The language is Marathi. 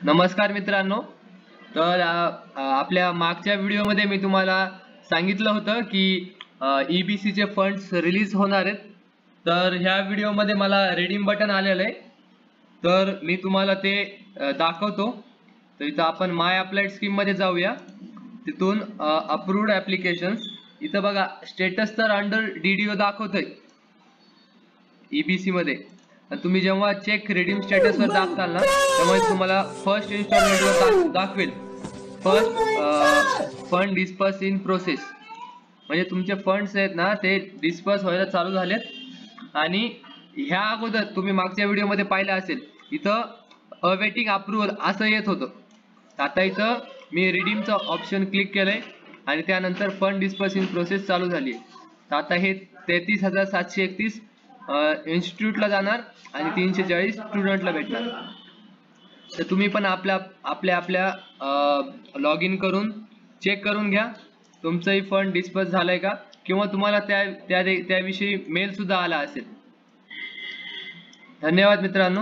नमस्कार मित्रांनो. तर आपल्या मागच्या व्हिडिओमध्ये मी तुम्हाला सांगितलं होतं की EBC चे फंड्स रिलीज होणार आहेत. तर ह्या व्हिडिओमध्ये मला रिडीम बटन आलेलं आहे, तर मी तुम्हाला ते दाखवतो. तर इथं आपण माय अप्लाइड स्कीम मध्ये जाऊया. तिथून अप्रूव्ड ऍप्लिकेशन्स, इथं बघा स्टेटस तर अंडर DDO दाखवतंय EBC मध्ये. तुम्ही जेव्हा चेक रिडीम स्टेटस वर दाबताल ना, तेव्हा तुम्हाला फर्स्ट इन्स्टॉलमेंट वर दाखवेल first fund disperse in process. म्हणजे तुमचे फंड्स आहेत ना ते डिस्पर्स व्हायला चालू झालेत. आणि ह्या अगोदर तुम्ही मागच्या व्हिडिओ मध्ये पाहिलं असेल, इथं अवेटिंग अप्रूव्हल असं येत होतं. आता इथं मी रिडीमचं ऑप्शन क्लिक केलंय आणि त्यानंतर फंड डिस्पर्स इन प्रोसेस चालू झाली. तर आता हे 33,731 इन्स्टिट्यूटला जाणार आणि 340 स्टुडंटला भेटणार. तर तुम्ही पण आपल्या लॉग इन करून चेक करून घ्या तुमचंही फंड डिस्पर्स झालंय का, किंवा तुम्हाला त्याविषयी मेल सुद्धा आला असेल. धन्यवाद मित्रांनो.